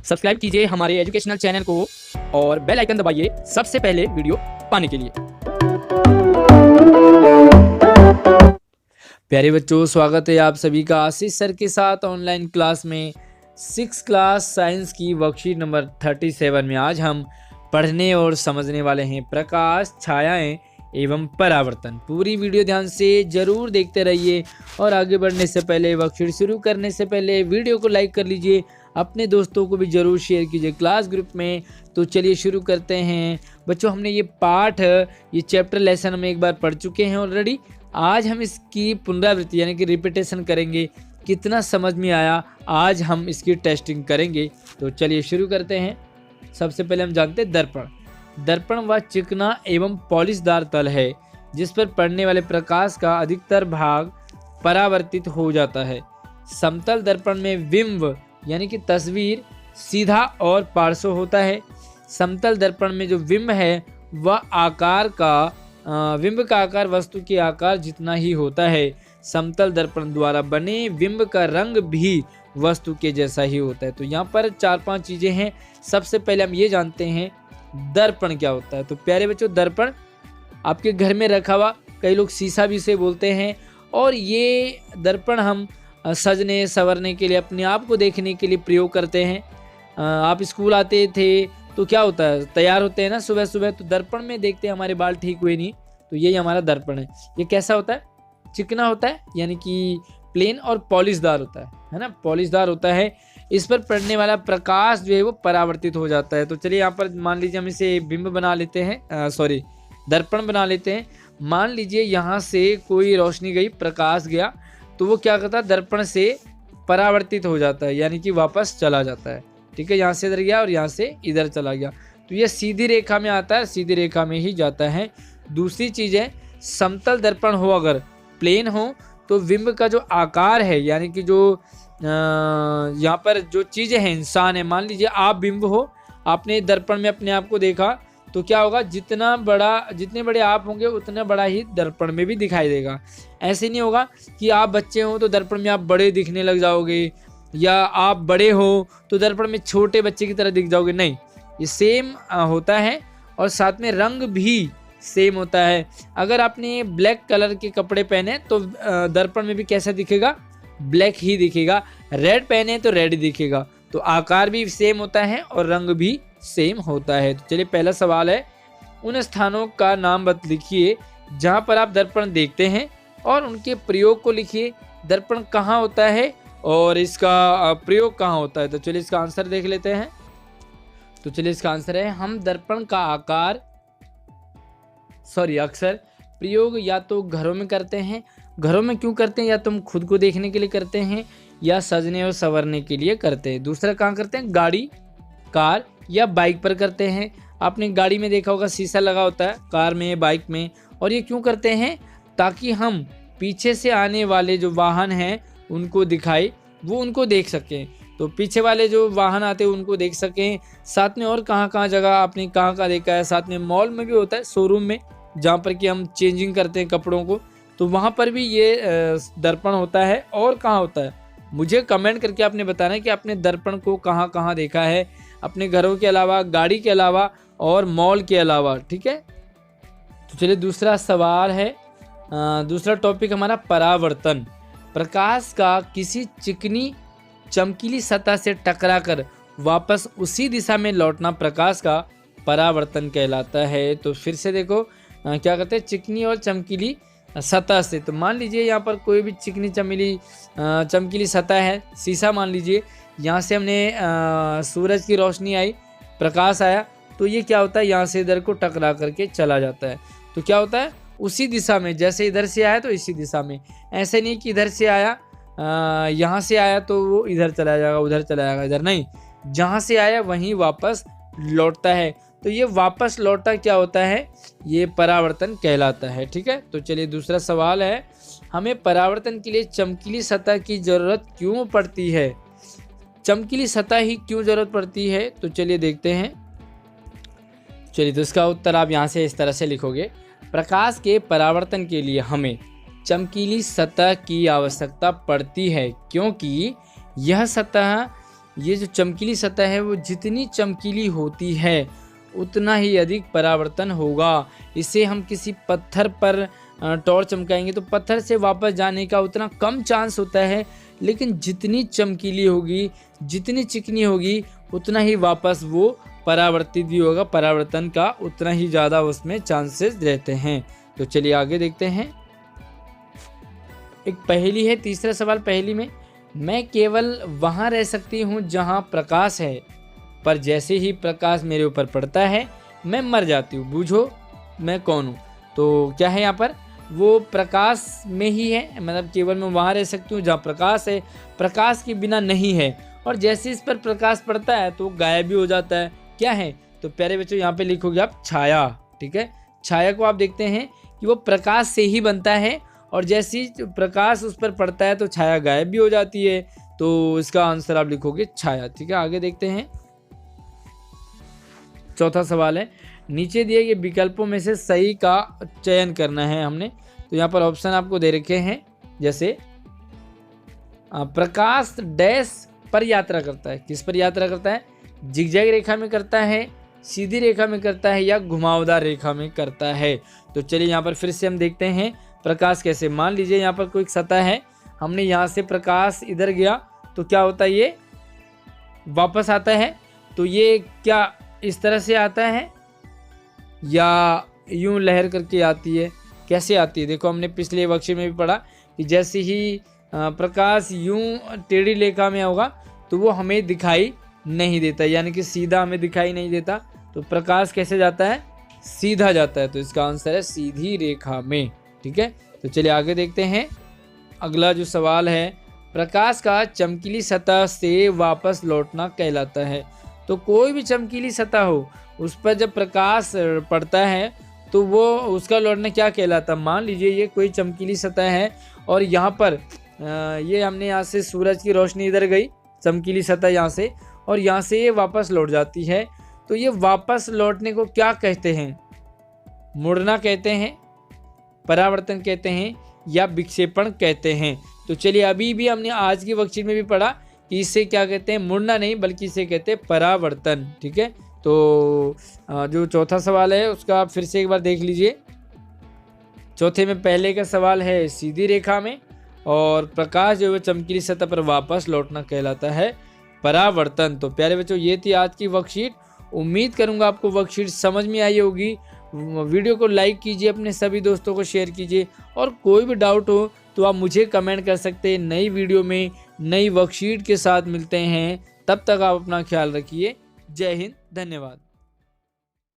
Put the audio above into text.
Subscribe कीजिए हमारे educational channel को और बेल आइकन दबाइए सबसे पहले वीडियो पाने के लिए। प्यारे बच्चों, स्वागत है आप सभी का आशीष सर के साथ ऑनलाइन क्लास में 6 क्लास साइंस की वर्कशीट नंबर 37 में। आज हम पढ़ने और समझने वाले हैं प्रकाश, छायाएं एवं परावर्तन। पूरी वीडियो ध्यान से जरूर देखते रहिए और आगे बढ़ने से पहले, वर्कशीट शुरू करने से पहले वीडियो को लाइक कर लीजिए, अपने दोस्तों को भी जरूर शेयर कीजिए क्लास ग्रुप में। तो चलिए शुरू करते हैं बच्चों। हमने ये पाठ, ये चैप्टर लेसन हम एक बार पढ़ चुके हैं ऑलरेडी। आज हम इसकी पुनरावृत्ति यानी कि रिपीटेशन करेंगे। कितना समझ में आया आज हम इसकी टेस्टिंग करेंगे। तो चलिए शुरू करते हैं। सबसे पहले हम जानते हैं दर्पण। दर्पण वह चिकना एवं पॉलिशदार तल है जिस पर पड़ने वाले प्रकाश का अधिकतर भाग परावर्तित हो जाता है। समतल दर्पण में बिंब यानी कि तस्वीर सीधा और पार्श्व होता है। समतल दर्पण में जो बिंब है वह बिंब का आकार वस्तु के आकार जितना ही होता है। समतल दर्पण द्वारा बने बिंब का रंग भी वस्तु के जैसा ही होता है। तो यहाँ पर 4-5 चीजें हैं। सबसे पहले हम ये जानते हैं दर्पण क्या होता है। तो प्यारे बच्चों, दर्पण आपके घर में रखा हुआ, कई लोग शीशा भी इसे बोलते हैं, और ये दर्पण हम सजने संवरने के लिए, अपने आप को देखने के लिए प्रयोग करते हैं। आप स्कूल आते थे तो क्या होता है, तैयार होते हैं ना सुबह सुबह, तो दर्पण में देखते हैं हमारे बाल ठीक हुए नहीं, तो यही हमारा दर्पण है। ये कैसा होता है, चिकना होता है यानी कि प्लेन, और पॉलिशदार होता है ना, पॉलिशदार होता है। इस पर पड़ने वाला प्रकाश जो है वो परावर्तित हो जाता है। तो चलिए यहाँ पर मान लीजिए हम इसे बिंब बना लेते हैं, दर्पण बना लेते हैं। मान लीजिए यहाँ से कोई रोशनी गई, प्रकाश गया, तो वो क्या करता है, दर्पण से परावर्तित हो जाता है यानी कि वापस चला जाता है। ठीक है, यहाँ से इधर गया और यहाँ से इधर चला गया, तो ये सीधी रेखा में आता है, सीधी रेखा में ही जाता है। दूसरी चीज़ है, समतल दर्पण हो, अगर प्लेन हो, तो बिंब का जो आकार है यानी कि जो यहाँ पर जो चीज़ें हैं, इंसान है, मान लीजिए आप बिंब हो, आपने दर्पण में अपने आप को देखा, तो क्या होगा, जितने बड़े आप होंगे उतना बड़ा ही दर्पण में भी दिखाई देगा। ऐसे नहीं होगा कि आप बच्चे हो तो दर्पण में आप बड़े दिखने लग जाओगे, या आप बड़े हो तो दर्पण में छोटे बच्चे की तरह दिख जाओगे। नहीं, ये सेम होता है, और साथ में रंग भी सेम होता है। अगर आपने ब्लैक कलर के कपड़े पहने तो दर्पण में भी कैसा दिखेगा, ब्लैक ही दिखेगा। रेड पहने तो रेड दिखेगा। तो आकार भी सेम होता है और रंग भी सेम होता है। तो चलिए पहला सवाल है, उन स्थानों का नाम लिखिए जहां पर आप दर्पण देखते हैं और उनके प्रयोग को लिखिए। दर्पण कहाँ होता है और इसका प्रयोग कहाँ होता है। तो चलिए इसका आंसर देख लेते हैं। तो चलिए इसका आंसर है, हम दर्पण का अक्सर प्रयोग या तो घरों में करते हैं। घरों में क्यों करते हैं, या तो हम खुद को देखने के लिए करते हैं, या सजने और संवरने के लिए करते हैं। दूसरा कहाँ करते हैं, गाड़ी, कार या बाइक पर करते हैं। आपने गाड़ी में देखा होगा शीशा लगा होता है, कार में, बाइक में। और ये क्यों करते हैं, ताकि हम पीछे से आने वाले जो वाहन हैं उनको दिखाई, वो उनको देख सकें। तो पीछे वाले जो वाहन आते हैं उनको देख सकें। साथ में और कहाँ जगह आपने कहाँ देखा है, साथ में मॉल में भी होता है, शोरूम में, जहाँ पर कि हम चेंजिंग करते हैं कपड़ों को, तो वहाँ पर भी ये दर्पण होता है। और कहाँ होता है, मुझे कमेंट करके आपने बताना है कि आपने दर्पण को कहाँ देखा है, अपने घरों के अलावा, गाड़ी के अलावा और मॉल के अलावा। ठीक है, तो चलिए दूसरा सवाल है, दूसरा टॉपिक हमारा परावर्तन। प्रकाश का किसी चिकनी चमकीली सतह से टकराकर वापस उसी दिशा में लौटना प्रकाश का परावर्तन कहलाता है। तो फिर से देखो क्या कहते हैं, चिकनी और चमकीली सतह से। तो मान लीजिए यहाँ पर कोई भी चिकनी चमकीली सतह है, शीशा मान लीजिए, यहाँ से हमने सूरज की रोशनी आई, प्रकाश आया, तो ये क्या होता है, यहाँ से इधर को टकरा करके चला जाता है। तो क्या होता है, उसी दिशा में, जैसे इधर से आया तो इसी दिशा में। ऐसे नहीं कि इधर से आया, यहाँ से आया तो वो इधर चला जाएगा, उधर चला जाएगा, इधर नहीं, जहाँ से आया वहीं वापस लौटता है। तो ये वापस लौटता क्या होता है, ये परावर्तन कहलाता है। ठीक है, तो चलिए दूसरा सवाल है, हमें परावर्तन के लिए चमकीली सतह की जरूरत क्यों पड़ती है। चमकीली सतह ही क्यों जरूरत पड़ती है, तो चलिए देखते हैं। चलिए, तो इसका उत्तर आप यहाँ से इस तरह से लिखोगे, प्रकाश के परावर्तन के लिए हमें चमकीली सतह की आवश्यकता पड़ती है, क्योंकि यह सतह ये जो चमकीली सतह है वो जितनी चमकीली होती है उतना ही अधिक परावर्तन होगा। इसे हम किसी पत्थर पर टॉर्च चमकाएंगे तो पत्थर से वापस जाने का उतना कम चांस होता है, लेकिन जितनी चमकीली होगी, जितनी चिकनी होगी, उतना ही वापस वो परावर्तित भी होगा। परावर्तन का उतना ही ज़्यादा उसमें चांसेस रहते हैं। तो चलिए आगे देखते हैं। एक पहेली है, तीसरा सवाल पहेली में, मैं केवल वहाँ रह सकती हूँ जहाँ प्रकाश है, पर जैसे ही प्रकाश मेरे ऊपर पड़ता है मैं मर जाती हूँ, बूझो मैं कौन हूँ। तो क्या है यहाँ पर, वो प्रकाश में ही है, मतलब केवल मैं वहाँ रह सकती हूँ जहाँ प्रकाश है, प्रकाश के बिना नहीं है, और जैसे इस पर प्रकाश पड़ता है तो गायब भी हो जाता है। क्या है, तो प्यारे बच्चों यहाँ पे लिखोगे आप छाया। ठीक है, छाया को आप देखते हैं कि वो प्रकाश से ही बनता है, और जैसे ही प्रकाश उस पर पड़ता है तो छाया गायब भी हो जाती है। तो इसका आंसर आप लिखोगे छाया। ठीक है, आगे देखते हैं। चौथा सवाल है, नीचे दिए गए विकल्पों में से सही का चयन करना है हमने। तो यहाँ पर ऑप्शन आपको दे रखे हैं, जैसे प्रकाश डैश पर यात्रा करता है। किस पर यात्रा करता है, जिगजैग रेखा में करता है, सीधी रेखा में करता है, या घुमावदार रेखा में करता है। तो चलिए यहाँ पर फिर से हम देखते हैं प्रकाश कैसे। मान लीजिए यहाँ पर कोई सतह है, हमने यहाँ से प्रकाश इधर गया तो क्या होता है, ये वापस आता है। तो ये क्या इस तरह से आता है या यूं लहर करके आती है, कैसे आती है? देखो हमने पिछले वर्कशीट में भी पढ़ा कि जैसे ही प्रकाश यूं टेढ़ी रेखा में होगा तो वो हमें दिखाई नहीं देता, यानी कि सीधा हमें दिखाई नहीं देता। तो प्रकाश कैसे जाता है, सीधा जाता है। तो इसका आंसर है सीधी रेखा में। ठीक है, तो चलिए आगे देखते हैं। अगला जो सवाल है, प्रकाश का चमकीली सतह से वापस लौटना कहलाता है। तो कोई भी चमकीली सतह हो, उस पर जब प्रकाश पड़ता है तो वो उसका लौटना क्या कहलाता है। मान लीजिए ये कोई चमकीली सतह है और यहाँ पर ये हमने यहाँ से सूरज की रोशनी इधर गई, चमकीली सतह यहाँ से, और यहाँ से ये वापस लौट जाती है। तो ये वापस लौटने को क्या कहते हैं, मुड़ना कहते हैं, परावर्तन कहते हैं, या विक्षेपण कहते हैं। तो चलिए अभी भी हमने आज की वर्कशीट में भी पढ़ा कि इसे क्या कहते हैं, मुड़ना नहीं बल्कि इसे कहते हैं परावर्तन। ठीक है, तो जो चौथा सवाल है उसका आप फिर से एक बार देख लीजिए। चौथे में पहले का सवाल है सीधी रेखा में, और प्रकाश जो है चमकीली सतह पर वापस लौटना कहलाता है परावर्तन। तो प्यारे बच्चों ये थी आज की वर्कशीट। उम्मीद करूंगा आपको वर्कशीट समझ में आई होगी। वीडियो को लाइक कीजिए, अपने सभी दोस्तों को शेयर कीजिए, और कोई भी डाउट हो तो आप मुझे कमेंट कर सकते हैं। नई वीडियो में नई वर्कशीट के साथ मिलते हैं, तब तक आप अपना ख्याल रखिए। जय हिंद, धन्यवाद।